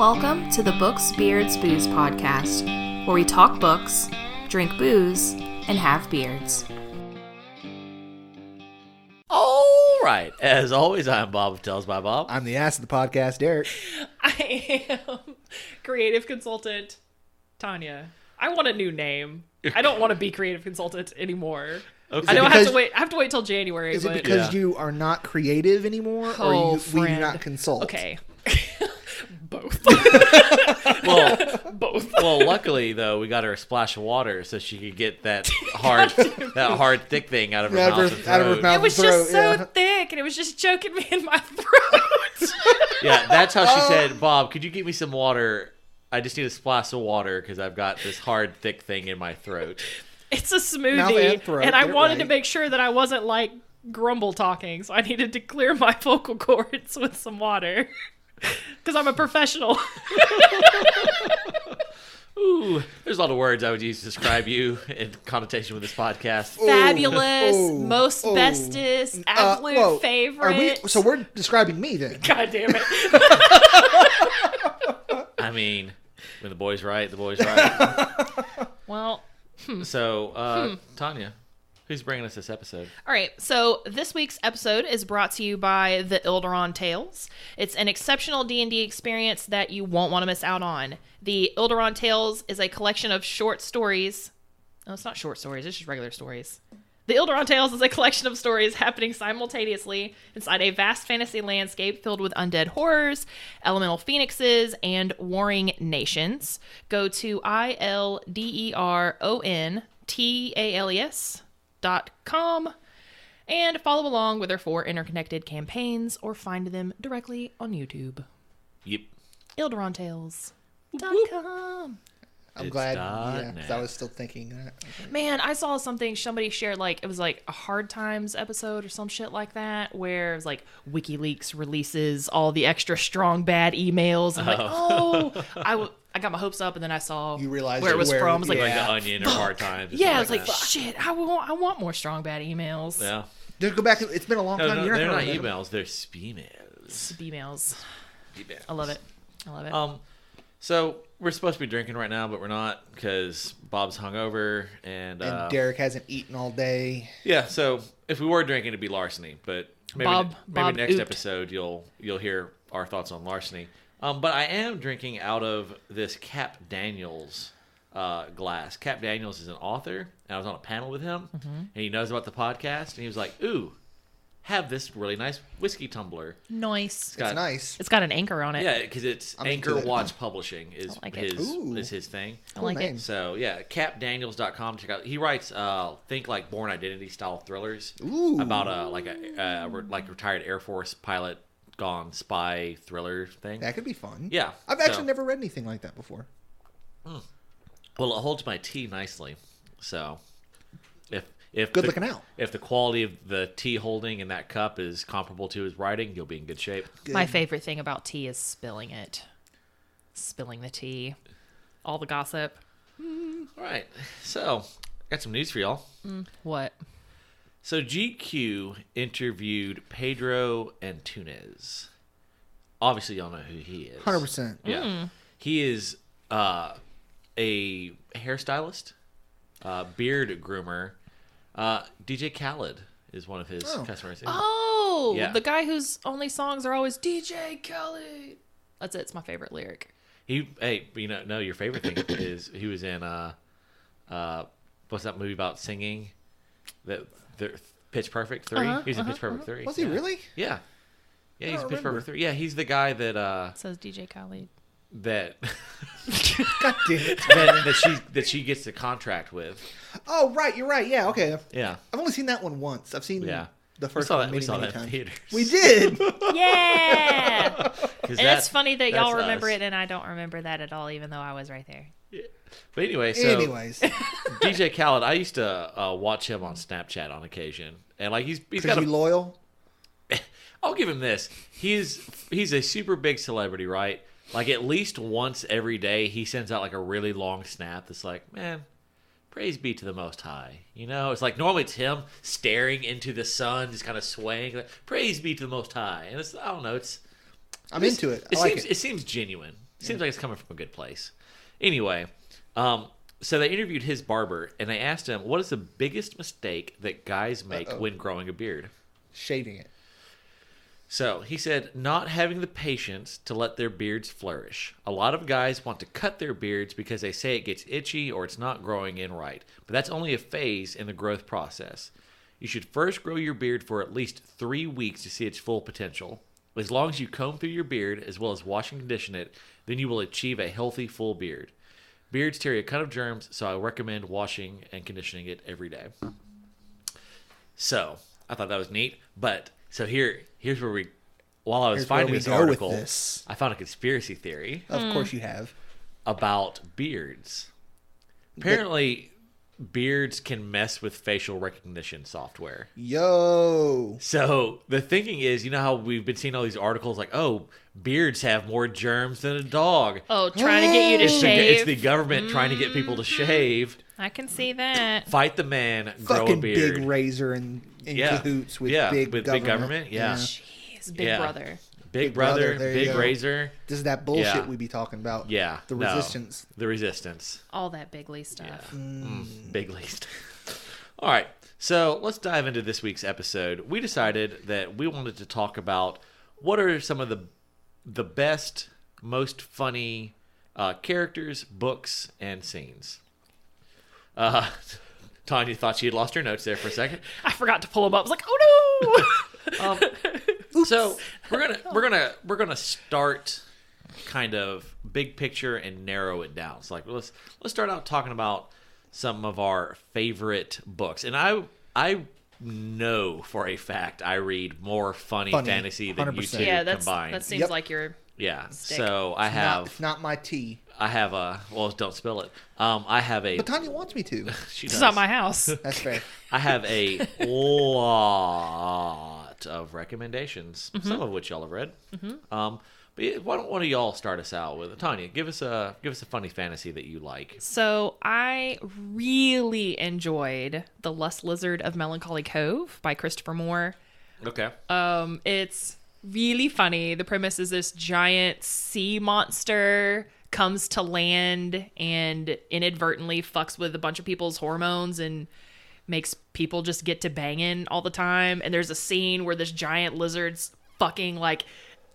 Welcome to the Books, Beards, Booze podcast, where we talk books, drink booze, and have beards. All right. As always, I'm Bob of Tales by Bob. I'm the ass of the podcast, Derek. I am creative consultant Tanya. I want a new name. I don't want to be creative consultant anymore. Okay. I know I have to wait till January. Is it because you are not creative anymore, or we do not consult? Okay. Both. Both. Well, luckily though, we got her a splash of water so she could get that hard, thick thing out of her mouth and throat. It was just so thick, and it was just choking me in my throat. Yeah, that's how she said, "Bob, could you get me some water? I just need a splash of water because I've got this hard, thick thing in my throat." It's a smoothie, and I wanted to make sure that I wasn't like grumble talking, so I needed to clear my vocal cords with some water. Because I'm a professional. Ooh, there's a lot of words I would use to describe you in connotation with this podcast. Fabulous, most bestest, absolute favorite. So we're describing me then. God damn it. I mean, when the boy's right, the boy's right. Well, So, Tanya, who's bringing us this episode? all right, so this week's episode is brought to you by the Ilderon Tales. It's an exceptional D&D experience that you won't want to miss out on. The Ilderon Tales is a collection of short stories. No, it's not short stories, it's just regular stories. The Ilderon Tales is a collection of stories happening simultaneously inside a vast fantasy landscape filled with undead horrors, elemental phoenixes, and warring nations. Go to ilderontales.com and follow along with their 4 interconnected campaigns or find them directly on YouTube. Yep. ilderontales.com. I'm glad. Yeah, 'cause I was still thinking that. Man, I saw something somebody shared, like it was like a Hard Times episode or some shit like that, where it was like WikiLeaks releases all the extra strong bad emails. I'm like, I got my hopes up, and then I saw You realized where it was from. I was like, Like the Onion or Hard Times. yeah, I was like, shit, I want more strong bad emails. Yeah. Just go back. It's been a long time. No, they're not emails. They're spemails. Emails. I love it. So we're supposed to be drinking right now, but we're not because Bob's hungover and Derek hasn't eaten all day. Yeah, so if we were drinking, it'd be larceny. But maybe Bob next ooped. episode you'll hear our thoughts on larceny. But I am drinking out of this Cap Daniels glass. Cap Daniels is an author, and I was on a panel with him, and he knows about the podcast, and he was like, "Ooh, have this really nice whiskey tumbler." Nice. It's nice. It's got an anchor on it. Yeah, because it's I'm Anchor into it. Watch Publishing is I like it. his thing. I like name. it. So yeah, capdaniels.com. Check out. He writes think like Born Identity style thrillers about a retired Air Force pilot gone spy thriller thing. That could be fun. Yeah, I've actually never read anything like that before. Well, it holds my tea nicely. So if Good looking out. If the quality of the tea holding in that cup is comparable to his writing, you'll be in good shape. Good. My favorite thing about tea is spilling it. Spilling the tea. All the gossip. All right, so got some news for y'all. What? So GQ interviewed Pedro Antunes. Obviously, y'all know who he is. 100%. Yeah, he is a hairstylist, beard groomer. DJ Khaled is one of his customers. Oh, Yeah. the guy whose only songs are always DJ Khaled. That's it. It's my favorite lyric. Your favorite thing is he was in what's that movie about singing? The Pitch Perfect 3. He's in Pitch Perfect 3. Was he really? Yeah. Yeah, he's in Pitch remember. Perfect 3. Yeah, he's the guy that It says DJ Khaled. God damn it. that she gets the contract with. Oh, right. You're right. Yeah. Okay. Yeah. I've only seen that one once. I've seen the We first saw one that. We many, saw many that in times. theaters. We did. Yeah. And it's funny that y'all that's remember us. it and I don't remember that at all, even though I was right there. But anyway, Anyways, DJ Khaled, I used to watch him on Snapchat on occasion, and like he's got you loyal. I'll give him this. He's a super big celebrity, right? Like at least once every day, he sends out like a really long snap that's like, "Man, praise be to the Most High." You know, it's like normally it's him staring into the sun, just kind of swaying. Like, praise be to the Most High, and I don't know. I'm into it. It seems genuine. Seems like it's coming from a good place. Anyway, so they interviewed his barber, and they asked him, what is the biggest mistake that guys make when growing a beard? Shaving it. So he said, not having the patience to let their beards flourish. A lot of guys want to cut their beards because they say it gets itchy or it's not growing in right. But that's only a phase in the growth process. You should first grow your beard for at least 3 weeks to see its full potential. As long as you comb through your beard as well as wash and condition it, then you will achieve a healthy full beard. Beards carry a ton of germs, so I recommend washing and conditioning it every day. So, I thought that was neat. But, so here's where while I was finding this article, I found a conspiracy theory. Of course you have. About beards. Apparently, beards can mess with facial recognition software. Yo. So the thinking is, you know how we've been seeing all these articles like, oh, beards have more germs than a dog. Oh, trying to get you to shave. It's the government trying to get people to shave. I can see that. Fight the man, grow Fucking a beard. big razor in cahoots with big government. Yeah. Jeez, Big Brother. Big brother, there you big go. razor. This is that bullshit we be talking about. Yeah. The resistance. The resistance. All that bigly stuff. Big least. All right. So let's dive into this week's episode. We decided that we wanted to talk about what are some of the best, most funny characters, books, and scenes. Tanya thought she had lost her notes there for a second. I forgot to pull them up. I was like, oh no. So we're gonna start kind of big picture and narrow it down. So like let's start out talking about some of our favorite books. And I know for a fact I read more funny fantasy than 100%. you two combined. That seems like your stick. So It's not my tea. I have don't spill it. I have a. But Tanya wants me to. She It's does. not my house. That's fair. I have a lot of recommendations, some of which y'all have read. But why don't one of y'all start us out with Tanya? Give us a funny fantasy that you like. So I really enjoyed The Lust Lizard of Melancholy Cove by Christopher Moore. Okay. It's really funny. The premise is this giant sea monster comes to land and inadvertently fucks with a bunch of people's hormones and makes people just get to banging all the time. And there's a scene where this giant lizard's fucking like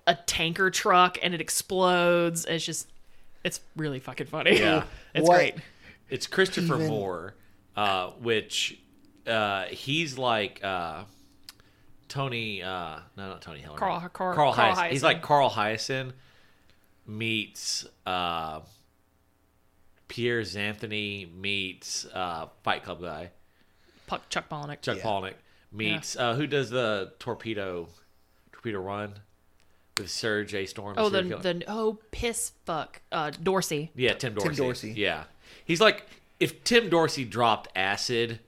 a tanker truck and it explodes. And it's really fucking funny. Yeah. It's great. It's Christopher Moore, which he's like Tony, no, not Tony Hiller. Carl Hyacin. Hyacin. He's like Carl Hyacin meets Pierre Xanthony meets Fight Club guy. Chuck Palahniuk. Chuck Palahniuk meets who does the torpedo run with Serge A. Storm. Piss fuck Dorsey. Yeah, Tim Dorsey. Tim Dorsey. Yeah, he's like if Tim Dorsey dropped acid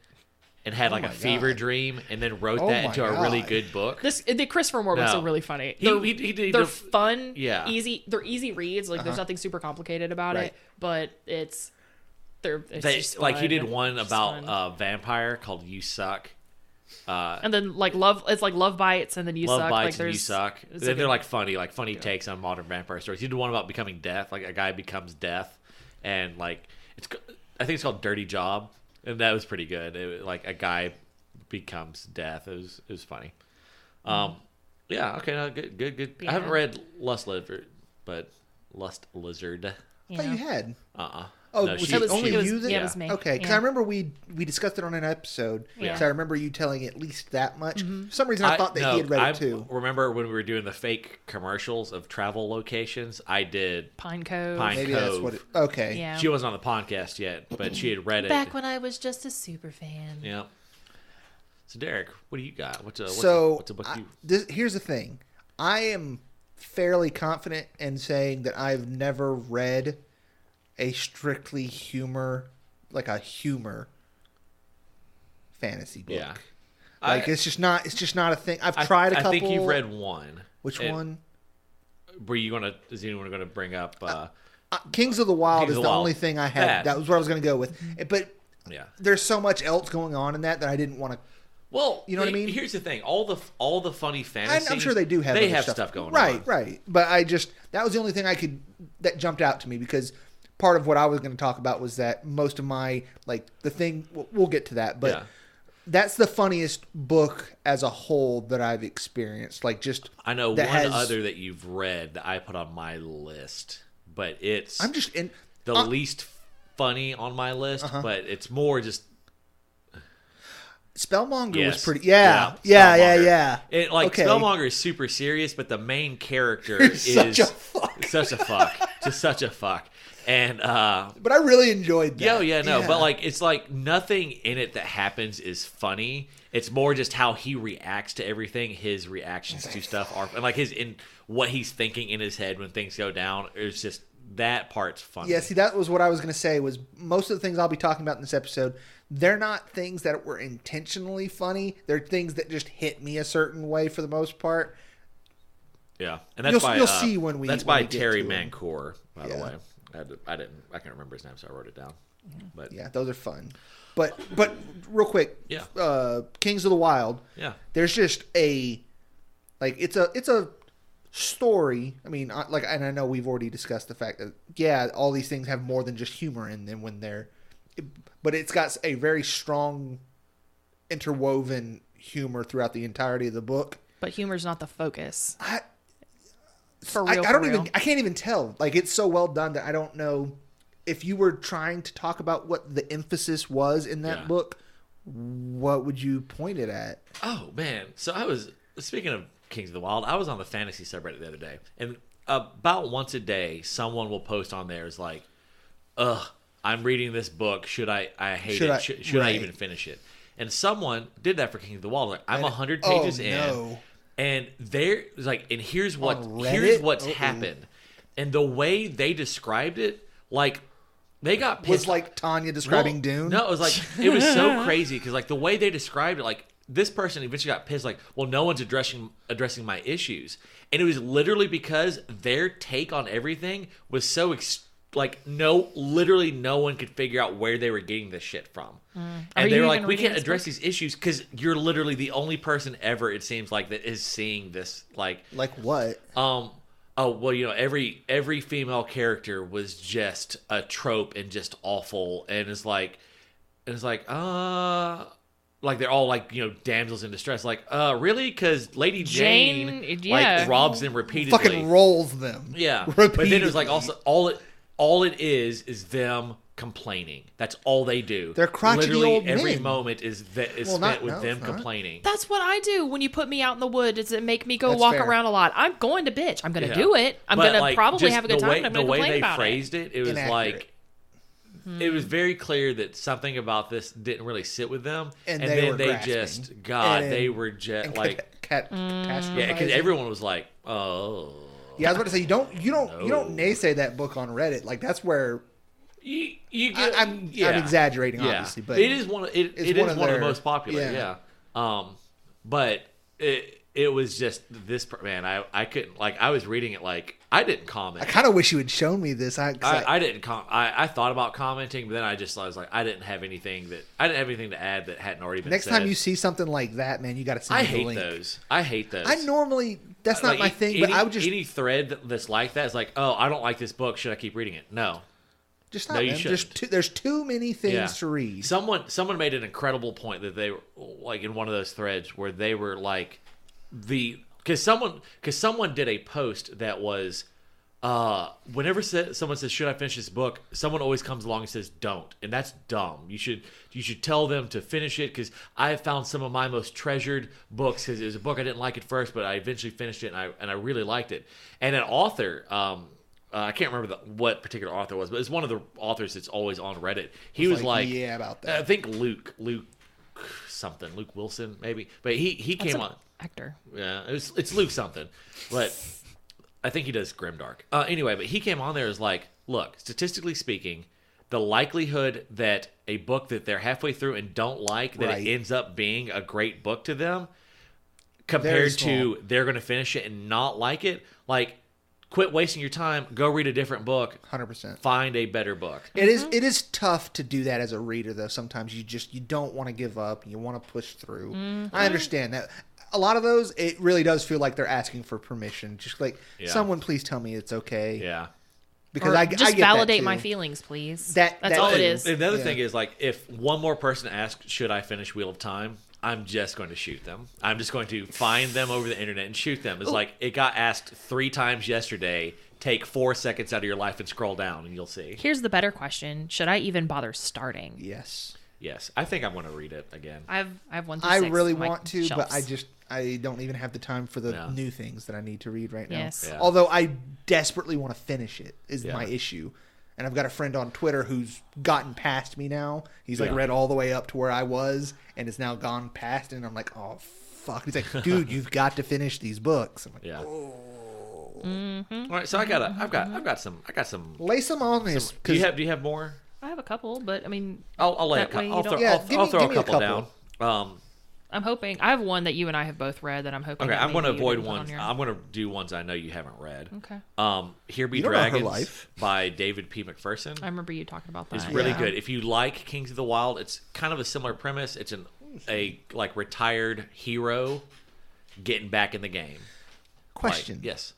and had like a fever dream and then wrote that into a really good book. The Christopher Moore books are really funny. They're fun, easy. They're easy reads. Like there's nothing super complicated about it, but it's just like fun. he did one about a vampire called You Suck. And then like Love Bites and then You Suck. Love Bites like, and You Suck. They're like funny takes on modern vampire stories. He did one about becoming death, like a guy becomes death, and like I think it's called Dirty Job. And that was pretty good. Like a guy becomes death. It was funny. Yeah. Okay. No, good. Yeah. I haven't read Lust Lizard, but Lust Lizard. I thought you had. Oh, no, was it only you that? Yeah, it was me. Okay, because I remember we discussed it on an episode. Yeah. So I remember you telling at least that much. For some reason, I thought that he had read it too. Remember when we were doing the fake commercials of travel locations? I did Pine Cove. Maybe that's what it. Okay. Yeah. She wasn't on the podcast yet, but she had read it. Back when I was just a super fan. Yeah. So Derek, what do you got? What's a book you? Here's the thing. I am fairly confident in saying that I've never read a strictly humor fantasy book. Yeah. It's just not a thing. I've tried a couple. I think you've read one. Which one? Is anyone gonna bring up Kings of the Wild Kings is of the the Wild. only thing I had. That was what I was gonna go with. But yeah. there's so much else going on in that I didn't want to Well, you know what I mean? Here's the thing: all the funny fantasy. I'm sure they do have. They other have stuff going on. Right. But that was the only thing that jumped out to me, because part of what I was going to talk about was that most of my the thing. We'll get to that, but that's the funniest book as a whole that I've experienced. I know one other that you've read that I put on my list, but it's least funny on my list, but it's more just. Spellmonger was pretty. Yeah. Spellmonger is super serious, but the main character is such a fuck. Just such a fuck. And but I really enjoyed that. But it's nothing in it that happens is funny. It's more just how he reacts to everything. His reactions to stuff are, and what he's thinking in his head when things go down. It's just that part's funny. Yeah, see, that was what I was going to say. Was most of the things I'll be talking about in this episode, they're not things that were intentionally funny. They're things that just hit me a certain way for the most part. Yeah, and that's you'll see when we. That's when by we get Terry to Mancour, by the way. I can't remember his name, so I wrote it down. But yeah, those are fun. But real quick, Kings of the Wild. Yeah, there's just it's a story. I mean, and I know we've already discussed the fact that all these things have more than just humor in them when they're. But it's got a very strong interwoven humor throughout the entirety of the book. But humor's not the focus. I can't even tell. It's so well done that I don't know if you were trying to talk about what the emphasis was in that book, what would you point it at? Oh man. So I was speaking of Kings of the Wild, I was on the fantasy subreddit the other day, and about once a day someone will post on there is like, ugh, I'm reading this book. Should I hate it? Should I even finish it? And someone did that for King of the Wild. I'm 100 pages in, and there was and here's what's happened. And the way they described it, they got pissed. Was like Tanya describing Dune? No, it was it was so crazy because the way they described it, this person eventually got pissed. Well, no one's addressing my issues, and it was literally because their take on everything was so literally no one could figure out where they were getting this shit from. And they were we can't address these issues because you're literally the only person ever, it seems that is seeing this. Like what? Every female character was just a trope and just awful, and it's they're all damsels in distress. Really? Because Lady Jane robs them repeatedly, fucking rolls them. Yeah, repeatedly. But then it was also all it is them complaining. That's all they do. They're crotchety literally old every men. moment is spent with them complaining. That's what I do when you put me out in the woods. Does it make me go That's walk fair. around a lot? I'm going to bitch. I'm going to do it. I'm going to probably have a good time. And I'm going to complain about it. The way they phrased it was inaccurate. It was very clear that something about this didn't really sit with them, and then they were catastrophizing. Yeah, because everyone was like, "Oh." Yeah, I was about to say you don't naysay that book on Reddit. That's where you get. I'm exaggerating, obviously, but it is one of the most popular. Yeah. But it was just this man. I couldn't I was reading it I didn't comment. I kind of wish you had shown me this. I didn't I thought about commenting, but then I was like, I didn't have anything to add that hadn't already been Next said. time you see something like that, man, you got to send me the link. I hate those. I normally that's not my thing, but I would just any thread that's like that is oh, I don't like this book. Should I keep reading it? No. Just not. No, there's too many things to read. Someone made an incredible point that they were in one of those threads where they were because someone did a post that was whenever someone says, should I finish this book, someone always comes along and says, don't, and that's dumb. You should tell them to finish it, because I have found some of my most treasured books, because it was a book I didn't like at first, but I eventually finished it, and I really liked it. And an author, I can't remember what particular author it was, but it's one of the authors that's always on Reddit. He was yeah, about that. I think Luke Wilson maybe, but he came on. Actor. Yeah, it's Luke something, but I think he does Grimdark. Anyway, but he came on there as look, statistically speaking, the likelihood that a book that they're halfway through and don't like, that it ends up being a great book to them, compared to they're going to finish it and not like it, quit wasting your time. Go read a different book. 100%. Find a better book. It is tough to do that as a reader, though. Sometimes you don't want to give up. You want to push through. I understand that. A lot of those, it really does feel like they're asking for permission. Just like, someone please tell me it's okay. Yeah. Because Or I just get validate that my too. feelings, please. That's all it is. Another thing is, like, if one more person asks, should I finish Wheel of Time? I'm just going to shoot them. I'm just going to find them over the internet and shoot them. It's like, it got asked 3 times yesterday. Take 4 seconds out of your life and scroll down, and you'll see. Here's the better question: should I even bother starting? Yes. Yes, I think I'm going to read it again. I have 1 through I 6 really on my want to, but shelves. I don't even have the time for the Yeah. new things that I need to read right now. Yes. Yeah. Although I desperately want to finish it is Yeah. my issue. And I've got a friend on Twitter who's gotten past me now. He's like Yeah. read all the way up to where I was and has now gone past it. And I'm like, oh, fuck. He's like, dude, you've got to finish these books. I'm like, Yeah. oh. All right, so I've got some. Lace them on this. Do you have more? I have a couple, but I mean, I'll lay That way you I'll don't- throw, Yeah, I'll, give I'll me- throw give a me a couple couple. down. I'm hoping I have one that you and I have both read that I'm hoping. Okay, that I'm going to maybe you avoid didn't put on ones. your- I'm going to do ones I know you haven't read. Okay. Here Be You don't know her Dragons life. by David P. McPherson. I remember you talking about that. It's really Yeah. good. If you like Kings of the Wild, it's kind of a similar premise. It's a like retired hero getting back in the game. Question. Like, yes.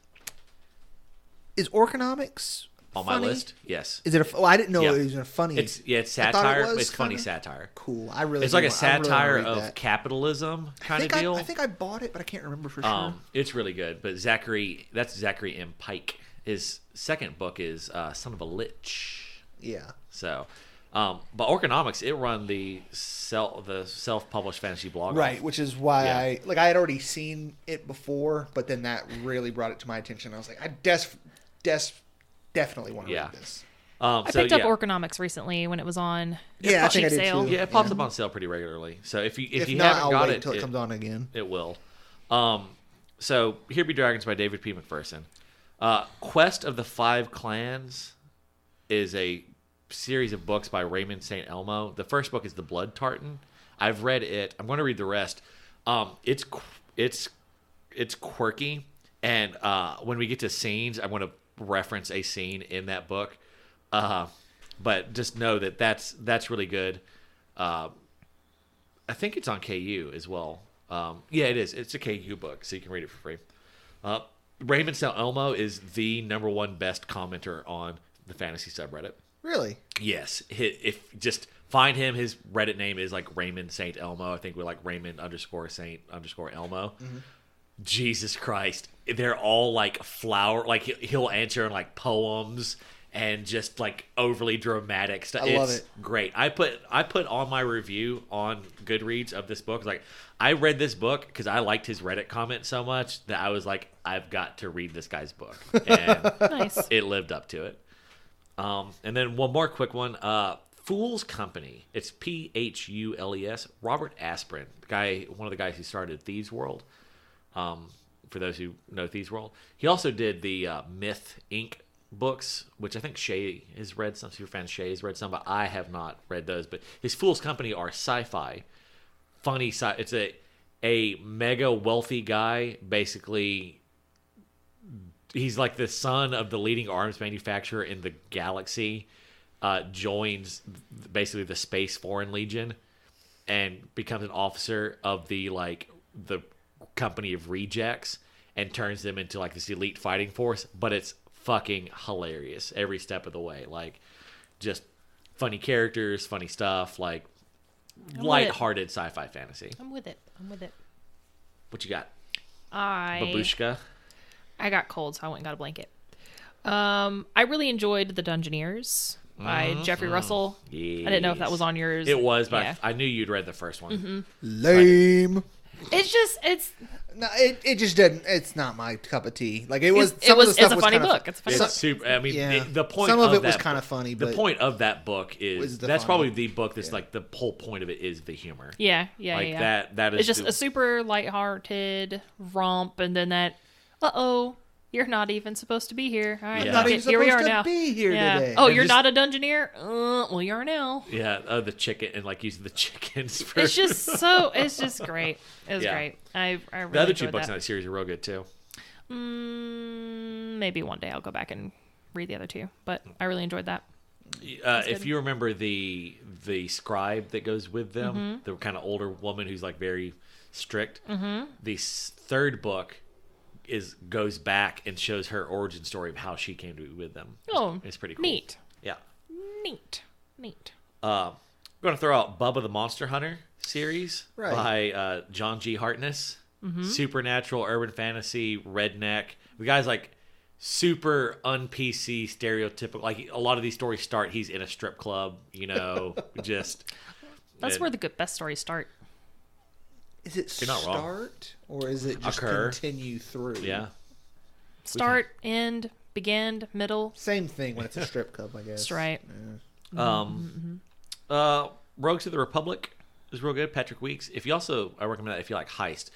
Is Orconomics On my funny? list, yes. Is it I didn't know Yeah. it was a funny. It's I thought satire. it was It's funny kinda satire. cool. I really. It's like a do want- I really wanna satire read of that. capitalism kind of deal. I think I bought it, but I can't remember for sure. It's really good. But Zachary and Pike. His second book is Son of a Lich. Yeah. So, but Orconomics, it run the self-published fantasy blog. Right, which is why Yeah. I had already seen it before, but then that really brought it to my attention. I was like, I definitely want to Yeah. read this. I picked up Orconomics recently when it was on Yeah, I think I cheap did sale. too. Yeah, it pops up on sale pretty regularly. So if you If you not, haven't I'll got wait it, until it comes on again. it will. So Here Be Dragons by David P. McPherson. Quest of the Five Clans is a series of books by Raymond St Elmo. The first book is The Blood Tartan. I've read it. I'm going to read the rest. It's quirky, and when we get to scenes, I'm going to reference a scene in that book. But just know that that's really good. I think it's on KU as well. Yeah, it is. It's a KU book, so you can read it for free. Raymond St Elmo is the #1 best commenter on the fantasy subreddit. Really? Yes, if just find him. His Reddit name is like Raymond St Elmo. I think we're like Raymond_Saint_Elmo. Mm-hmm. Jesus Christ, they're all like flower. Like he'll answer in like poems and just like overly dramatic stuff. I love It's it. great. I put on my review on Goodreads of this book. Like I read this book because I liked his Reddit comment so much that I was like, I've got to read this guy's book, and Nice. it lived up to it. And then one more quick one. Fool's Company. It's Phules. Robert Asprin, one of the guys who started Thieves World. For those who know Thieves World, he also did the Myth Inc. books, which I think Shay has read some. Your fan Shay has read some, but I have not read those. But his Fool's Company are sci-fi, funny. It's a mega wealthy guy. Basically, he's like the son of the leading arms manufacturer in the galaxy. Joins basically the Space Foreign Legion and becomes an officer of the company of rejects and turns them into like this elite fighting force. But it's fucking hilarious every step of the way. Like just funny characters, funny stuff, like lighthearted sci-fi fantasy. I'm with it. What you got? I Babushka? I got cold, so I went and got a blanket. I really enjoyed The Dungeoneers by Jeffery Russell. I didn't know if that was on yours. It was, but Yeah. I knew you'd read the first one. Lame. It's No, it just didn't. It's not my cup of tea. Like it was. It's Some of the it's stuff a was funny kinda- book. It's a funny It's book. super. I mean, Yeah. the point. Some of it that was book- kinda funny, The but- point of that book is Was the that's funny. probably the book that's like the whole point of it is the humor. Yeah. That is It's just the- a super lighthearted romp, and then that. You're not even supposed to be here. All right, Yeah. Not even here we are supposed to now. be here Yeah. today. Oh, And you're just- not a Dungeoneer? Well, you are now. Yeah, the chicken and like using the chickens for It's just great. It was Yeah. great. I really the other two enjoyed books that. in that series are real good too. maybe one day I'll go back and read the other two. But I really enjoyed that. If you remember the scribe that goes with them, the kind of older woman who's like very strict, the third book goes back and shows her origin story of how she came to be with them. It's pretty cool. Neat. Yeah. Neat. I'm going to throw out Bubba the Monster Hunter series by John G. Hartness. Supernatural, urban fantasy, redneck. The guy's like super un-PC, stereotypical. Like a lot of these stories start, he's in a strip club, That's where the best stories start. Is it You're not wrong. start or is it just continue through? Yeah. Start, end, begin, middle. Same thing when it's a strip club, I guess. That's right. Yeah. Rogues of the Republic is real good. Patrick Weeks. I recommend that if you like heist.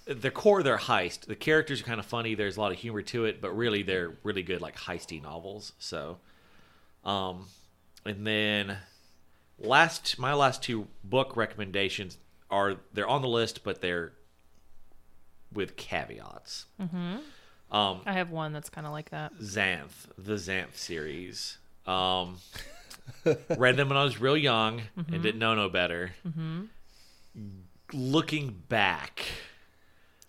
The core of their heist, the characters are kind of funny. There's a lot of humor to it, but really they're really good like heisty novels. So, and then my last two book recommendations they're on the list, but they're with caveats. I have one that's kind of like that. The Xanth series. Read them when I was real young and didn't know no better. Looking back,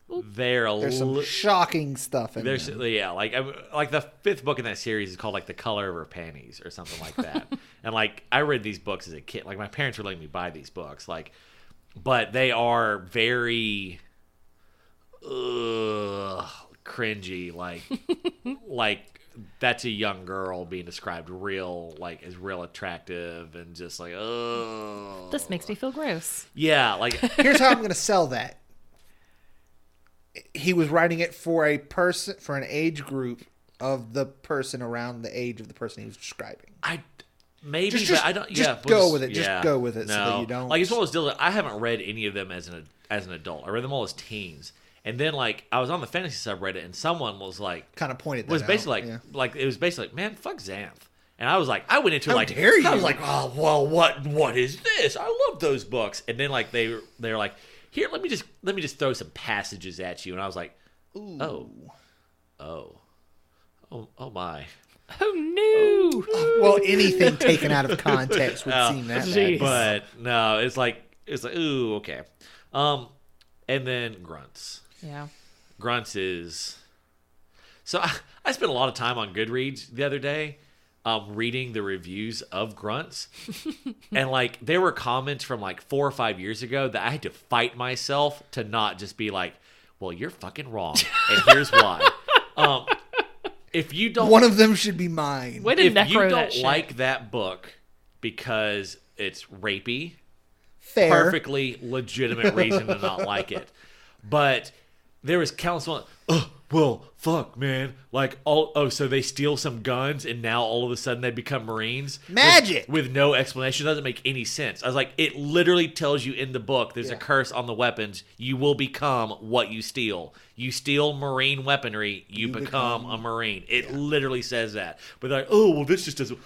There's some shocking stuff in there. Yeah, like the fifth book in that series is called like The Color of Her Panties or something like that. And like I read these books as a kid. Like my parents were letting me buy these books. But they are very cringy. Like that's a young girl being described as real attractive and just like This makes me feel gross. Yeah, like here's how I'm going to sell that. He was writing it for an age group of the person around the age of the person he was describing. I don't. Just go with it. Just go with it, no. so that you don't. Like it's one of those deals. I haven't read any of them as an adult. I read them all as teens, and then like I was on the fantasy subreddit, and someone was like, kind of pointed. Was that basically out. like it was basically like, man, fuck Xanth. And I was like, I went into How like, dare you? I was like, oh well, what is this? I love those books. And then like they're like, here, let me just throw some passages at you. And I was like, oh my. Oh no! Well, anything taken out of context would seem that bad. But no, it's like ooh, okay. And then Grunts. Yeah. Grunts is so I spent a lot of time on Goodreads the other day reading the reviews of Grunts. And like there were comments from like 4 or 5 years ago that I had to fight myself to not just be like, well, you're fucking wrong. And here's why. If you don't, one of them should be mine. Way to if necro you that don't shit. like that book because it's rapey, Fair. perfectly legitimate reason to not like it. But there was countless. Well, fuck, man. Like, so they steal some guns and now all of a sudden they become Marines? Magic! With no explanation. It doesn't make any sense. I was like, it literally tells you in the book, there's a curse on the weapons. You will become what you steal. You steal Marine weaponry, you become a Marine. It literally says that. But they're like, oh, well, this just doesn't.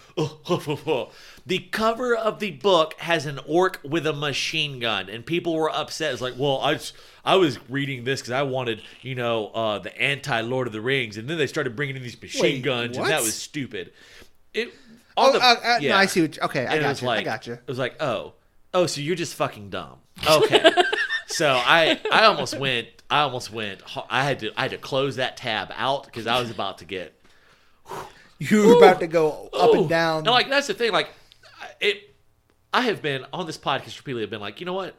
The cover of the book has an orc with a machine gun, and people were upset. It's like, well, I was reading this because I wanted, the anti-Lord of the Rings, and then they started bringing in these machine guns, and that was stupid. No, I see what. Okay, I got you. It was like, oh, so you're just fucking dumb. Okay, so I almost went. I had to close that tab out because I was about to get. You were about to go up and down. No, like that's the thing. Like, I have been on this podcast repeatedly. I've been like, you know what?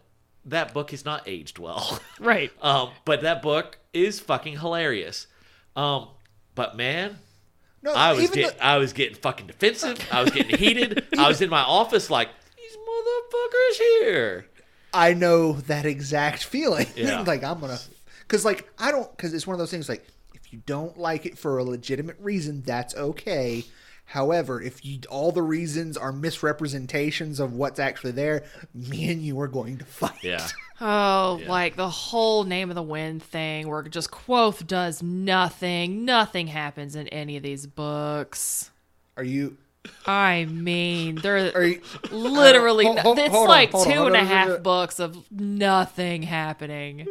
That book is not aged well. Right. But that book is fucking hilarious. But man, No, I was getting fucking defensive. I was getting heated. I was in my office like, these motherfuckers here. I know that exact feeling. Yeah. Like because it's one of those things like, if you don't like it for a legitimate reason, that's okay. However, if all the reasons are misrepresentations of what's actually there, me and you are going to fight. Yeah. Oh, like the whole Name of the Wind thing where just Quoth does nothing. Nothing happens in any of these books. Are you... I mean, they're Are you, literally... hold it's on, like hold on, two hold and a on. half books of nothing happening.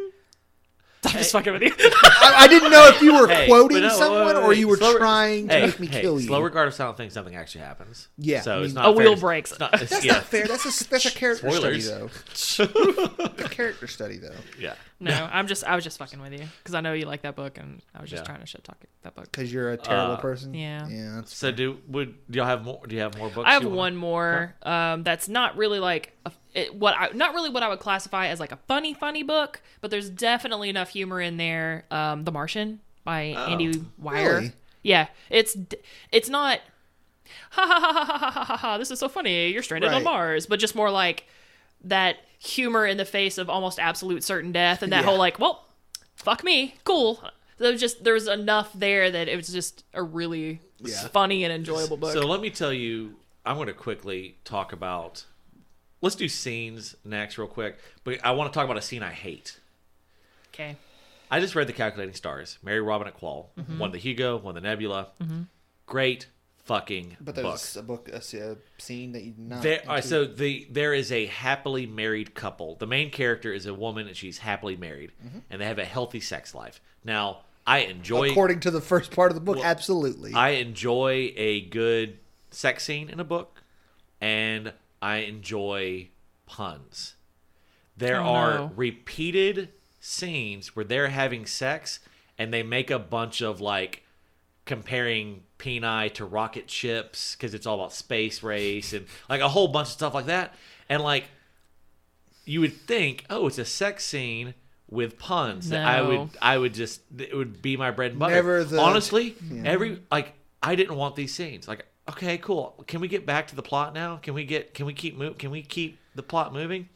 I'm just fucking with you. I didn't know if you were quoting but no, someone or you were trying to make me kill you. Slow regard of silent things, something actually happens. Yeah, so I mean, it's not a fair wheel to- breaks. it's not- it's- That's yeah. not fair. That's a character Spoilers. study, though. A character study, though. Yeah. No, I was just fucking with you because I know you like that book, and I was just trying to shit talk that book. Because you're a terrible person. Yeah. Yeah. That's So do y'all have more? Do you have more books? I have you wanna- one more. That's not really like not really what I would classify as like a funny book, but there's definitely enough humor in there. The Martian by Andy Weir. Really? Yeah, it's not ha ha ha ha ha ha ha ha. This is so funny. You're stranded on Right. Mars, but just more like that humor in the face of almost absolute certain death, and that Yeah. whole like, well, fuck me, cool. There's enough there that it was just a really funny and enjoyable book. So let me tell you, I'm going to quickly talk about. Let's do scenes next, real quick. But I want to talk about a scene I hate. Okay. I just read The Calculating Stars. Mary Robinette Quall won the Hugo, won the Nebula. Great fucking But book. there's a scene that you not. There is a happily married couple. The main character is a woman, and she's happily married, and they have a healthy sex life. Now, I enjoy. According to the first part of the book, absolutely. I enjoy a good sex scene in a book, and I enjoy puns. There are repeated scenes where they're having sex, and they make a bunch of like comparing peni to rocket ships because it's all about space race and like a whole bunch of stuff like that. And like you would think, oh, it's a sex scene with puns. No. I would just, it would be my bread and butter. Never the- Honestly, I didn't want these scenes. Like, okay, cool. Can we get back to the plot now? Can we keep the plot moving?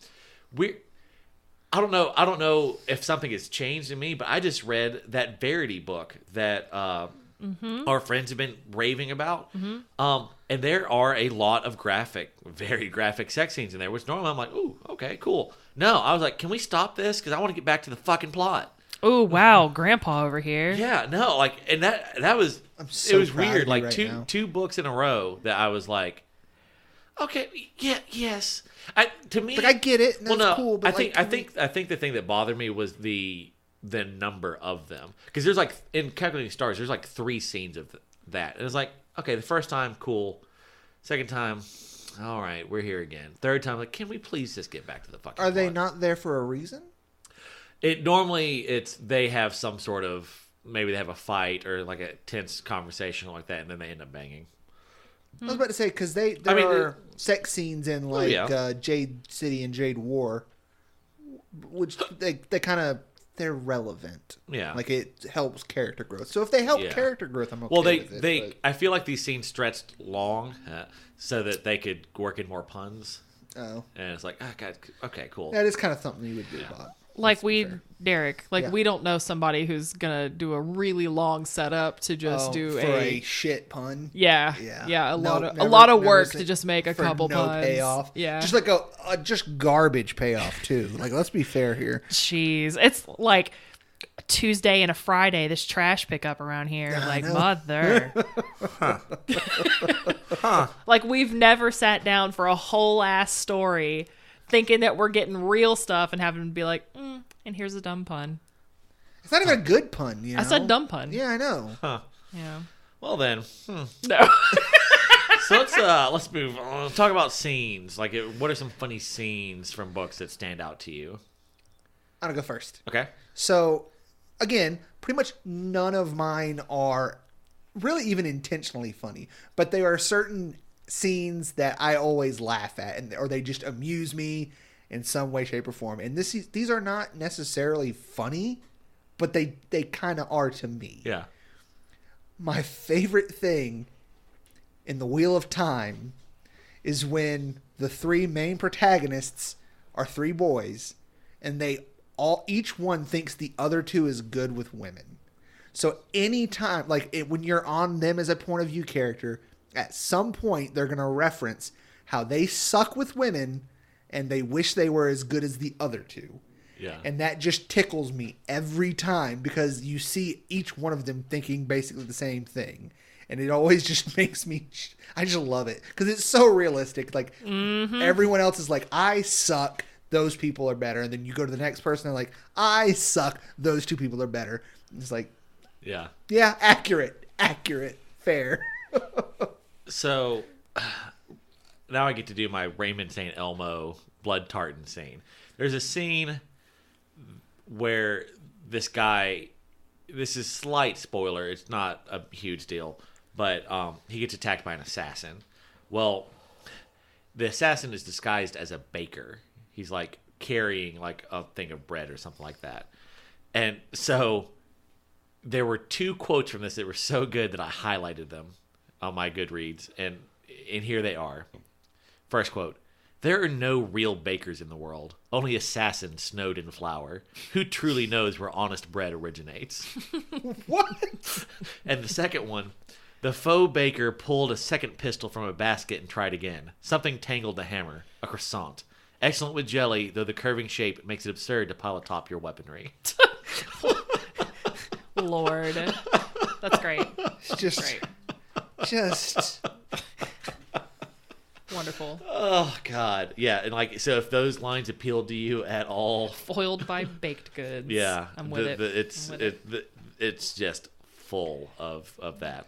I don't know if something has changed in me, but I just read that Verity book that our friends have been raving about. And there are a lot of very graphic sex scenes in there, which normally I'm like, ooh, okay, cool. No, I was like, can we stop this? Because I want to get back to the fucking plot. Oh wow, Grandpa over here. Yeah, no, like, and that was, so it was proud of weird. you Like right now. two books in a row that I was like, okay, yeah, yes. To me, Like, I get it. And well, that's no, cool. But I think the thing that bothered me was the number of them, because there's like in Calculating Stars, there's like 3 scenes of that, and it's like, okay, the first time, cool. Second time, all right, we're here again. Third time, like, can we please just get back to the fucking? are they plot? not there for a reason? They have some sort of, maybe they have a fight or like a tense conversation like that, and then they end up banging. I was about to say because there are sex scenes in like Jade City and Jade War, which they kind of they're relevant. Yeah, like it helps character growth. So if they help character growth, I'm okay. Well, with it, but- I feel like these scenes stretched long so that they could work in more puns. Oh, And it's like, oh, God, okay, cool. that is kind of something you would do, Bob. Like Derek, Yeah. we don't know somebody who's gonna do a really long setup to just do for a shit pun. yeah, Yeah. a No, lot of never work seen- to just make a for couple no puns. payoff. Yeah, just like a just garbage payoff too. Like, let's be fair here. jeez, it's like a Tuesday and a Friday. This trash pickup around here, like know. mother. Like we've never sat down for a whole ass story, thinking that we're getting real stuff and having to be like, and here's a dumb pun. It's not even a good pun. You know? I said dumb pun. Yeah, I know. Yeah. Well then, No. so let's move on. Let's talk about scenes. Like, what are some funny scenes from books that stand out to you? I'm gonna go first. Okay. So, again, pretty much none of mine are really even intentionally funny, but there are certain scenes that I always laugh at, or they just amuse me in some way, shape, or form. And these are not necessarily funny, but they kind of are to me. Yeah. My favorite thing in The Wheel of Time is when the 3 main protagonists are 3 boys, and each one thinks the other 2 is good with women. So anytime, when you're on them as a point of view character, at some point they're going to reference how they suck with women and they wish they were as good as the other 2. Yeah. And that just tickles me every time because you see each one of them thinking basically the same thing. And it always just makes me, I just love it because it's so realistic. Like everyone else is like, I suck. those people are better. And then you go to the next person, they're like, I suck. Those two people are better. And it's like, Yeah. yeah, accurate, fair. So now I get to do my Raymond St Elmo blood tartan scene. There's a scene where this guy, this is slight spoiler, it's not a huge deal, but he gets attacked by an assassin. Well, the assassin is disguised as a baker. He's like carrying like a thing of bread or something like that. And so there were 2 quotes from this that were so good that I highlighted them on my Goodreads, and here they are. First quote: "There are no real bakers in the world, only assassins snowed in flour. Who truly knows where honest bread originates?" What? And the second one: "The faux baker pulled a second pistol from a basket and tried again. Something tangled the hammer. A croissant. Excellent with jelly, though the curving shape makes it absurd to pile atop your weaponry." Lord. That's great. Just Wonderful. Oh, God. Yeah, and like, so if those lines appeal to you at all, Foiled by baked goods. yeah, I'm with it. It's just full of that.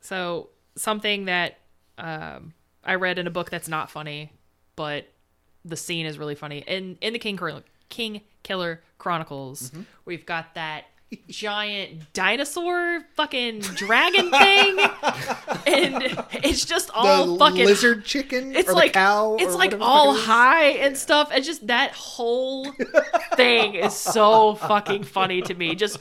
So something that I read in a book that's not funny, but the scene is really funny. In the King Killer Chronicles, we've got that giant dinosaur fucking dragon thing, and it's just all the fucking lizard chicken. It's or like the cow. it's or like whatever the all fuck it is. high and stuff. It's just that whole thing is so fucking funny to me. Just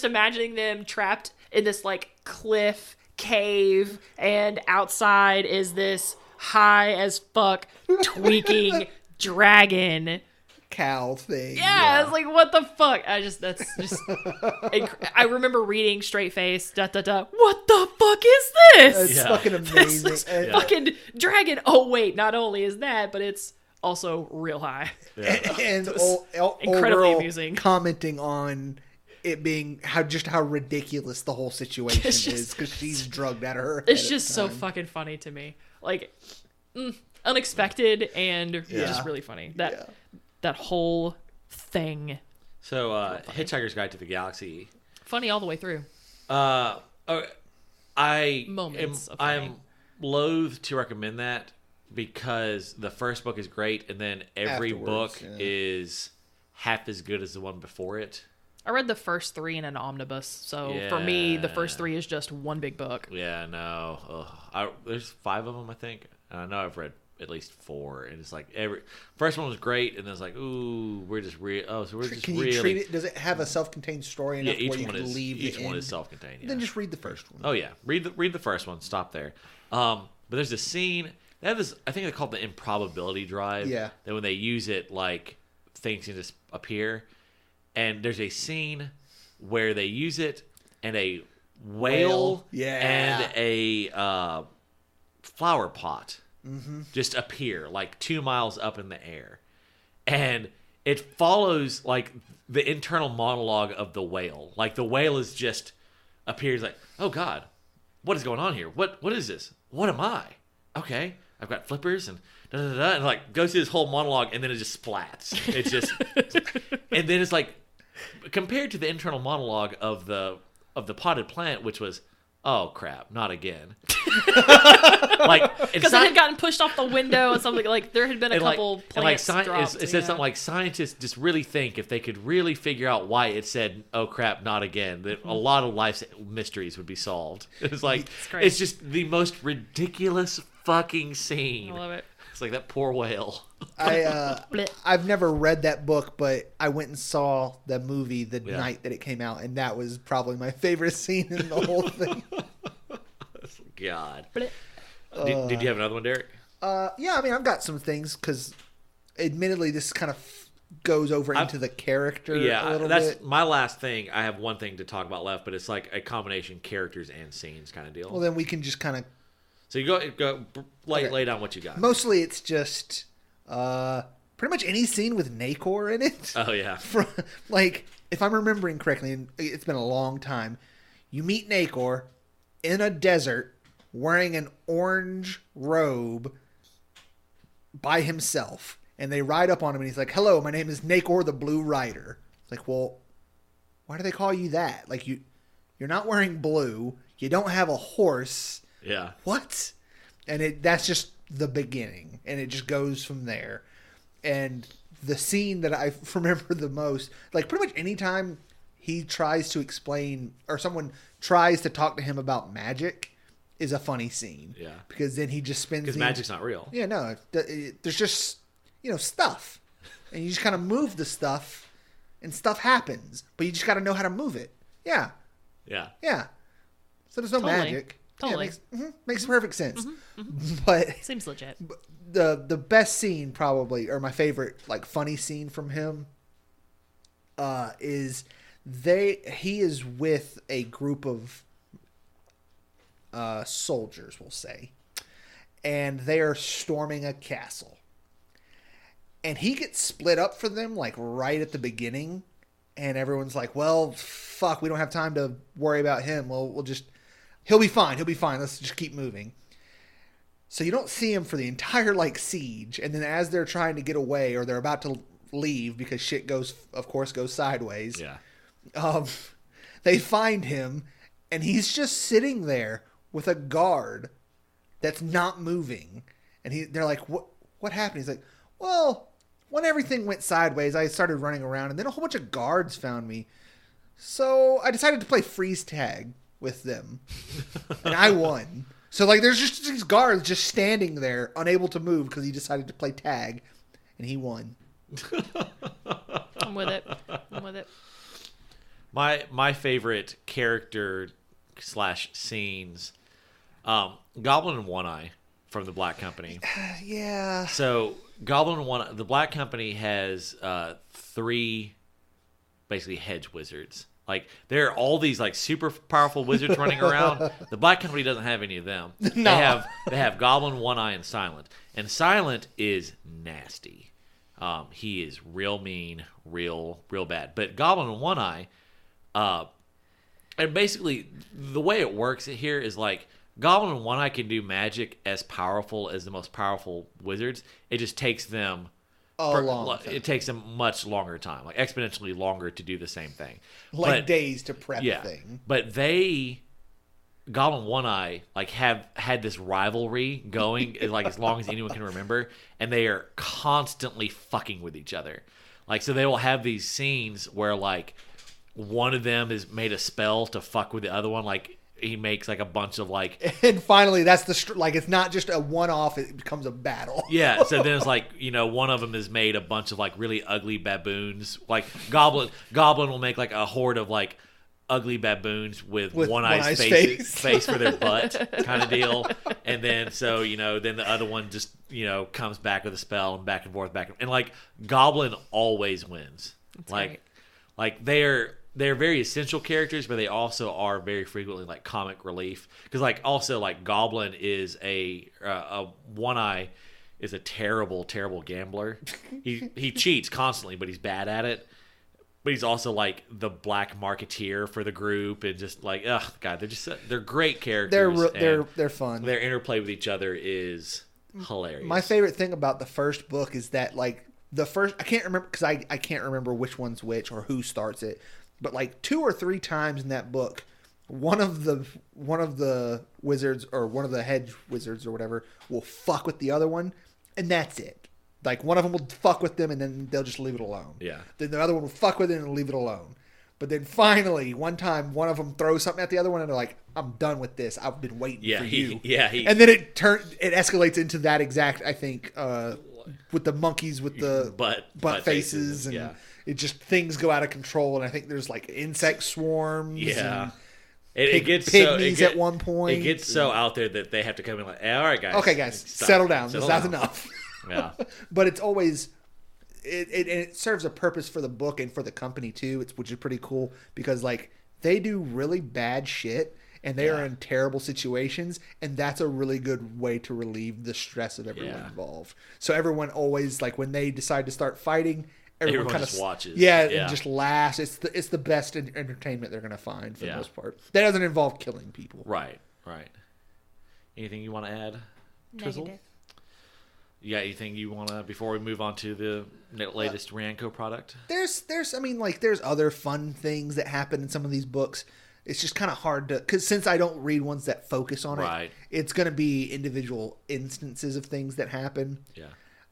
imagining them trapped in this like cliff cave, and outside is this high as fuck tweaking dragon. Cow thing. Yeah, it's like, what the fuck? That's just. I remember reading straight face. What the fuck is this? It's fucking amazing. This fucking dragon. Oh wait, not only is that, but it's also real high. Yeah. And Incredibly old girl amusing. commenting on it being how ridiculous the whole situation is because she's drugged out of her head. It's just so fucking funny to me. Like unexpected and just really funny. That whole thing. So, Hitchhiker's Guide to the Galaxy. Funny all the way through. I'm funny. loath to recommend that because the first book is great, and then every Afterwards, book is half as good as the one before it. I read the first 3 in an omnibus, so for me, the first 3 is just one big book. Yeah, no. There's 5 of them, I think. And I know I've read at least 4, and it's like first one was great, and then it's like, ooh, we're just Can you treat it? Does it have a self-contained story enough where you can leave each the one end? is self-contained. Yeah. Then just read the first one. Oh yeah, read the first one. Stop there. But there's a scene they have this. I think they call it the improbability drive. Yeah. That when they use it, like things can just appear. And there's a scene where they use it, and a whale and a flower pot just appear like 2 miles up in the air, and it follows like the internal monologue of the whale. Like the whale is just appears like, oh God, what is going on here? What is this? What am I? Okay, I've got flippers and da da da, and like goes through this whole monologue, and then it just splats. It's just, and then it's like compared to the internal monologue of the potted plant, which was, oh crap, not again. Like because it had gotten pushed off the window and something, like there had been a couple plants dropped. It said something like scientists just really think if they could really figure out why it said, oh crap, not again, that a lot of life's mysteries would be solved. It's like it's just the most ridiculous fucking scene. I love it. It's like that poor whale. I've never read that book, but I went and saw the movie the night that it came out, and that was probably my favorite scene in the whole thing. God. Did you have another one, Derek? Yeah, I mean, I've got some things because, admittedly, this kind of goes over into the character a little bit. My last thing. I have one thing to talk about left, but it's like a combination characters and scenes kind of deal. Well, then we can just kind of... So you go lay down what you got. Mostly it's just pretty much any scene with Nacor in it. Oh, yeah. Like, if I'm remembering correctly, and it's been a long time, you meet Nacor in a desert wearing an orange robe by himself. And they ride up on him, and he's like, "Hello, my name is Nakor the Blue Rider." It's like, well, why do they call you that? Like, you're not wearing blue. You don't have a horse. Yeah. What? And that's just the beginning, and it just goes from there. And the scene that I remember the most, like pretty much anytime he tries to explain, or someone tries to talk to him about magic, is a funny scene. Yeah. Because then he just spends... Because magic's not real. Yeah, no. There's just, stuff. And you just kind of move the stuff, and stuff happens. But you just got to know how to move it. Yeah. Yeah. Yeah. So there's no magic. Totally. Yeah, makes perfect sense. But seems legit. The best scene probably, or my favorite like funny scene from him, is he is with a group of soldiers, we'll say, and they are storming a castle, and he gets split up for them like right at the beginning, and everyone's like, well, fuck, we don't have time to worry about him. He'll be fine. Let's just keep moving. So you don't see him for the entire like siege, and then as they're trying to get away, or they're about to leave because shit goes sideways. Yeah. They find him, and he's just sitting there with a guard that's not moving, and they're like, "What happened?" He's like, "Well, when everything went sideways, I started running around, and then a whole bunch of guards found me, so I decided to play freeze tag with them, and I won." So like, there's just these guards just standing there, unable to move because he decided to play tag, and he won. I'm with it. My favorite character / scenes, Goblin and One Eye from the Black Company. Yeah. So Goblin and One Eye, the Black Company has 3 basically hedge wizards. Like, there are all these like super powerful wizards running around. The Black Company doesn't have any of them. No. They have Goblin, One Eye, and Silent. And Silent is nasty. He is real mean, real bad. But Goblin and One Eye, and basically the way it works here is like Goblin and One Eye can do magic as powerful as the most powerful wizards. It just takes them it takes them much longer time, like exponentially longer to do the same thing. Like days to prep thing. But Goblin One Eye like have had this rivalry going like as long as anyone can remember, and they are constantly fucking with each other. Like, so they will have these scenes where like one of them has made a spell to fuck with the other one, like he makes like a bunch of like, and finally that's it's not just a one-off, it becomes a battle. Yeah, so then it's like, one of them has made a bunch of like really ugly baboons. Like Goblin will make like a horde of like ugly baboons with One Eye's face for their butt kind of deal. And then then the other one just comes back with a spell and back and forth and like Goblin always wins. That's like right. like they're very essential characters, but they also are very frequently like comic relief. Because like also like Goblin is a One Eye is a terrible gambler. He cheats constantly, but he's bad at it. But he's also like the black marketeer for the group, and just like, ugh, God, they're great characters. They're fun. Their interplay with each other is hilarious. My favorite thing about the first book is that like I can't remember because I can't remember which one's which or who starts it. But like 2 or 3 times in that book, one of the wizards or one of the hedge wizards or whatever will fuck with the other one, and that's it. Like one of them will fuck with them, and then they'll just leave it alone. Yeah. Then the other one will fuck with it and leave it alone. But then finally, one time, one of them throws something at the other one, and they're like, "I'm done with this. I've been waiting for you." And then it escalates into that exact, I think, with the monkeys with the butt faces and. Yeah. It just, things go out of control, and I think there's like insect swarms. Yeah. And it gets pygmies at one point. It gets so out there that they have to come in like, hey, all right, guys. Okay, guys, settle down. That's enough. Yeah. But it's always, it serves a purpose for the book and for the company too, which is pretty cool because like they do really bad shit and they are in terrible situations, and that's a really good way to relieve the stress of everyone involved. So everyone always, like when they decide to start fighting, everyone kind of watches. And just laughs. It's the best entertainment they're going to find for the most part. That doesn't involve killing people. Right. Anything you want to add, Twizzle? Negative. You got anything you want to, before we move on to the latest Ranco product? There's other fun things that happen in some of these books. It's just kind of hard to, because since I don't read ones that focus on Right. it, it's going to be individual instances of things that happen. Yeah.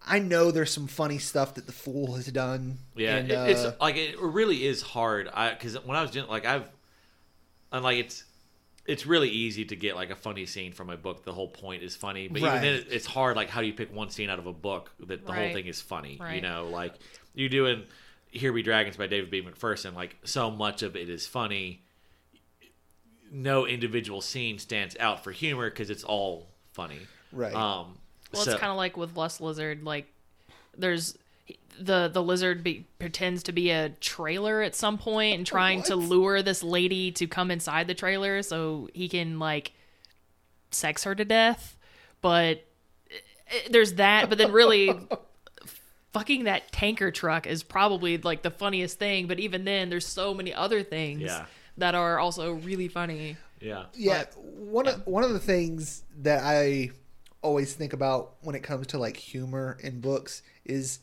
I know there's some funny stuff that the Fool has done. Yeah, and, it's like, it really is hard. Because when I was doing, like, it's really easy to get like a funny scene from a book. The whole point is funny, but even then, it's hard. Like, how do you pick one scene out of a book that the whole thing is funny? Right. You know, like you doing "Here Be Dragons" by David B. McPherson. Like, so much of it is funny. No individual scene stands out for humor because it's all funny. Right. Well, it's kind of like with Lust Lizard. Like, there's the lizard pretends to be a trailer at some point and trying to lure this lady to come inside the trailer so he can like sex her to death. But there's that. But then really, fucking that tanker truck is probably like the funniest thing. But even then, there's so many other things that are also really funny. Yeah. Yeah. One of the things that I always think about when it comes to like humor in books is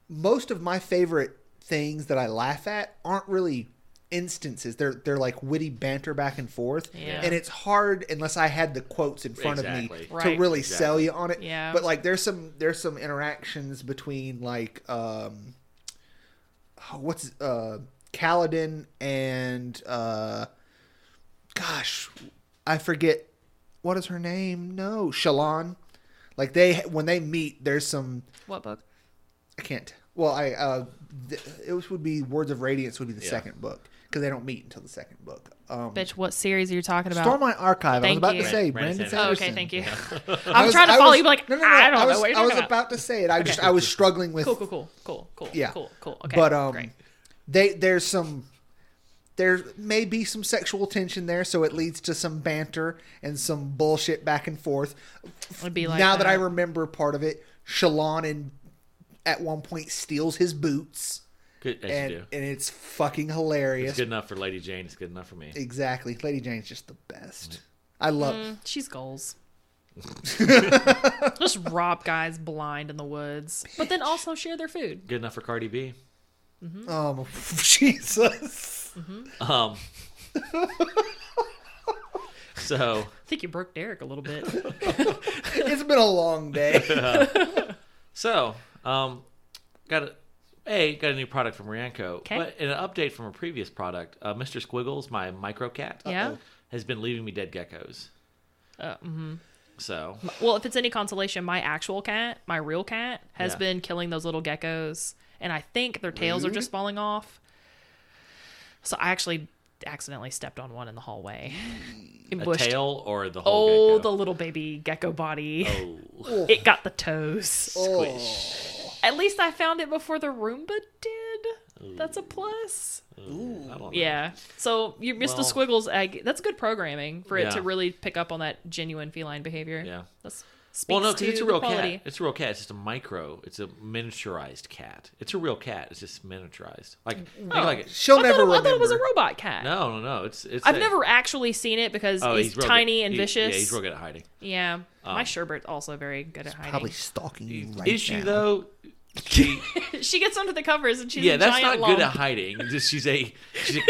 most of my favorite things that I laugh at aren't really instances. They're like witty banter back and forth. Yeah. And it's hard unless I had the quotes in front of me to really sell you on it. Yeah. But like there's some interactions between like Kaladin and gosh, I forget what is her name? No, Shallan. Like when they meet, there's some. What book? I can't. Well, it would be Words of Radiance would be the second book because they don't meet until the second book. Bitch, what series are you talking about? Stormlight Archive. I was about to say Brandon Brandon Sanderson. Sanderson. Oh, okay, thank you. I'm trying to follow you, but like, No, I don't know what you're I was talking about to say it. I was struggling with. Cool. Yeah. Cool. Okay, But great. There may be some sexual tension there, so it leads to some banter and some bullshit back and forth. It'd be like now that I remember part of it, Shallan at one point steals his boots. Good, and it's fucking hilarious. It's good enough for Lady Jane. It's good enough for me. Exactly. Lady Jane's just the best. I love she's goals. Just rob guys blind in the woods, but then also share their food. Good enough for Cardi B. Jesus. So I think you broke Derek a little bit. It's been a long day. So, got a new product from Ranco. Okay. But in an update from a previous product, Mr. Squiggles, my micro cat, Yeah. has been leaving me dead geckos. So, Well, if it's any consolation, my actual cat, my real cat, has Yeah. been killing those little geckos, and I think their tails are just falling off. So I actually accidentally stepped on one in the hallway. a tail or the whole gecko? The little baby gecko body. Oh, It got the toes. squish. At least I found it before the Roomba did. That's a plus. I don't know. Yeah. So you missed the Well- Squiggles egg. That's good programming for it Yeah. to really pick up on that genuine feline behavior. Yeah. That's Well, no, speaks because it's a to real the quality. cat. It's a real cat. It's just a micro. It's a miniaturized cat. It's a real cat. It's just miniaturized. Think like it. She'll I never thought remember. it was a robot cat. No. It's. I've never actually seen it because he's real tiny good. and vicious. Yeah, he's real good at hiding. Yeah. My Sherbert's also very good at hiding. Probably stalking you right Is she now. though? She, She gets under the covers and she's yeah, a that's giant not lump. good at hiding. Just she's a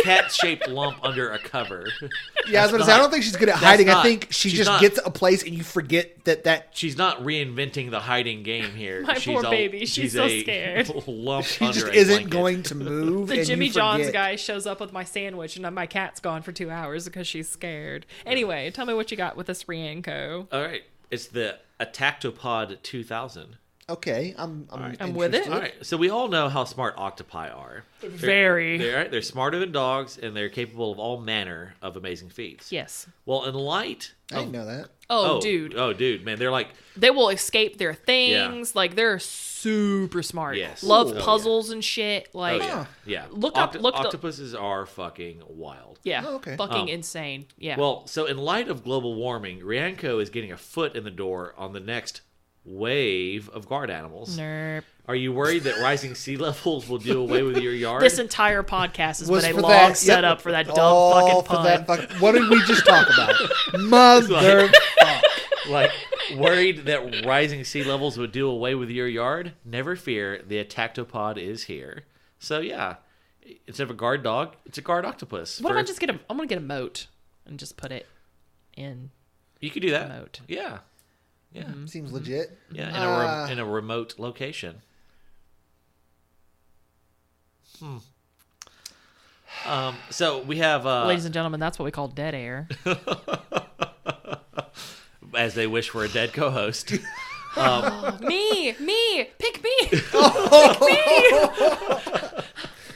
cat-shaped lump under a cover. Yeah, I was going to say, I don't think she's good at hiding. I think she she's just not- gets a place and you forget that She's not reinventing the hiding game here. My she's poor baby. She's so a scared. lump she under just a isn't blanket. going to move. The and Jimmy you John's forget. guy shows up with my sandwich and my cat's gone for 2 hours because she's scared. Anyway, tell me what you got with this Rianco. All right, it's the Attactopod 2000. Okay, I'm with it. interested. All right, so we all know how smart octopi are. Very. They're smarter than dogs, and they're capable of all manner of amazing feats. Yes. Well, in light I didn't know that. Oh, dude. Man, they're like They will escape their things. Like, they're super smart. Yes. Love Oh, puzzles and shit. Like, yeah. Look up- octopuses are fucking wild. yeah. Oh, okay. Fucking insane. Yeah. Well, so in light of global warming, Rianco is getting a foot in the door on the next wave of guard animals. Nerp. Are you worried that rising sea levels will do away with your yard? This entire podcast has Was been a for long that- setup yep. for that dumb All fucking for pun. that fucking. What did we just talk about? Mother. like Worried that rising sea levels would do away with your yard? Never fear, the Attactopod is here. So yeah, instead of a guard dog, it's a guard octopus. What if I just get I'm gonna get a moat and just put it in. You could do that. Moat. Yeah. Yeah. Seems legit. Yeah, in a remote location. So we have Ladies and gentlemen, that's what we call dead air. as they wish for a dead co-host. me, pick me.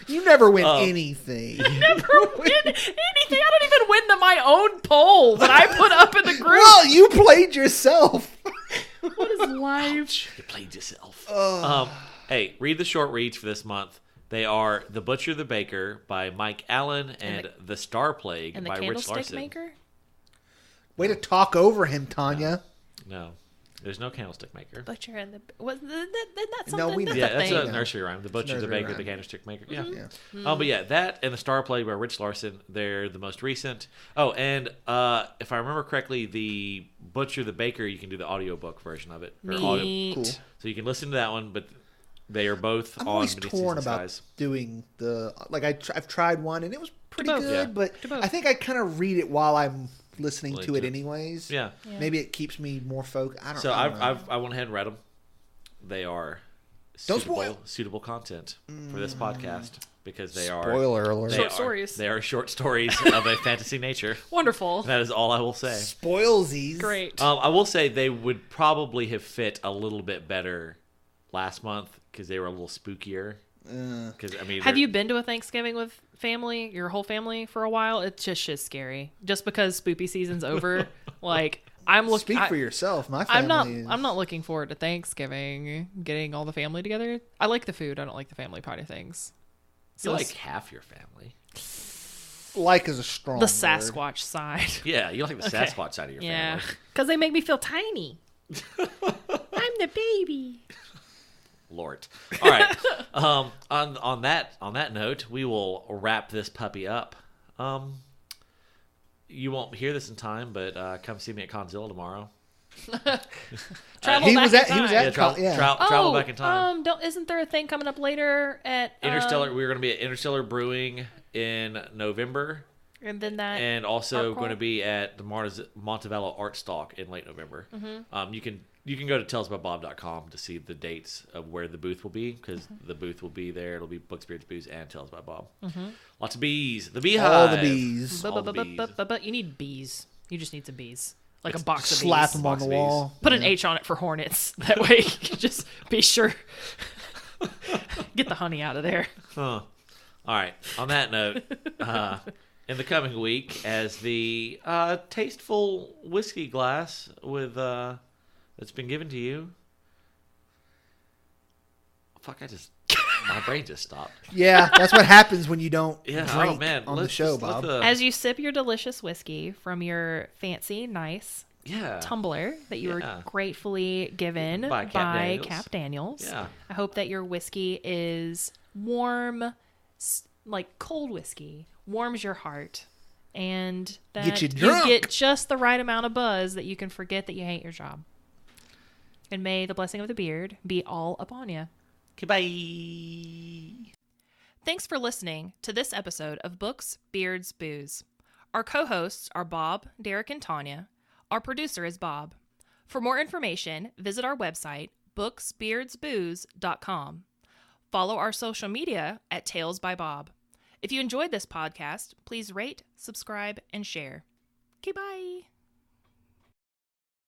You never win anything. Never win anything. I don't even win my own poll that I put up in the group. Well, you played yourself. What is life? You played yourself. Hey, read the short reads for this month. They are The Butcher, the Baker by Mike Allen and The Star Plague And the by Rich Candlestick Larson. Maker? Way to talk over him, Tanya. No, there's no Candlestick Maker. Butcher and the... That's something? No, we know. That's Yeah, a that's thing. a nursery rhyme. The Butcher, the nursery Baker, rhyme. the Candlestick Maker. Yeah. Yeah. But yeah, that and The Star Plague by Rich Larson. They're the most recent. Oh, and if I remember correctly, The Butcher, the Baker, you can do the audiobook version of it. Neat. Cool. So you can listen to that one, but they are both I'm on always mini torn season about size. doing the I've tried one and it was pretty both. good, Yeah. but Do both. I think I kind of read it while I'm listening Like to it to- anyways. Yeah. Yeah. Maybe it keeps me more focused. I don't So know. I went ahead and read them. They are Don't spoil. suitable content for this podcast because they are Spoiler alert. they Short are- stories. They are short stories of a fantasy nature. Wonderful. That is all I will say. Spoilsies. Great. I will say they would probably have fit a little bit better last month because they were a little spookier. Because I mean, Have you been to a Thanksgiving with family, your whole family, for a while? It's just scary. Just because spoopy season's over, like I'm looking. Speak for yourself. My family. I'm not looking forward to Thanksgiving, getting all the family together. I like the food. I don't like the family party things. you like half your family? Like is a strong the word. Sasquatch side. Yeah, you like the Sasquatch side of your Yeah, family. because they make me feel tiny. I'm the baby. Lord. All right. On that note, we will wrap this puppy up. You won't hear this in time, but come see me at Conzilla tomorrow. Travel He back was in at- he time. was Yeah, at- travel back in time. Isn't there a thing coming up later at Interstellar. We're going to be at Interstellar Brewing in November, and then that and also Art going to Crawl? be at the Montevallo Art Stalk in late November. You can go to tellsbybob.com to see the dates of where the booth will be because the booth will be there. It'll be Books, Beards, Booze, and Tales by Bob. Lots of bees. The beehive. All the bees. All the bees. But you need bees. You just need some bees, like a box of Slap bees. them on Box the of bees. wall. Put an H on it for hornets. That way, you can just be sure. Get the honey out of there. Huh. All right. On that note, in the coming week, as the tasteful whiskey glass with that's been given to you. Fuck! My brain just stopped. Yeah, that's what happens when you don't Yeah. drink Oh man. on the Let's show, just let Bob. the- As you sip your delicious whiskey from your fancy, nice yeah. tumbler that you Yeah. were gratefully given By by Cap Cap Daniels. Daniels. Yeah. I hope that your whiskey is warm, like cold whiskey, warms your heart, and that Get you drunk. get just the right amount of buzz that you can forget that you hate your job. And may the blessing of the beard be all upon you. Goodbye. Thanks for listening to this episode of Books, Beards, Booze. Our co-hosts are Bob, Derek, and Tanya. Our producer is Bob. For more information, visit our website, booksbeardsbooze.com. Follow our social media at Tales by Bob. If you enjoyed this podcast, please rate, subscribe, and share. Okay, bye.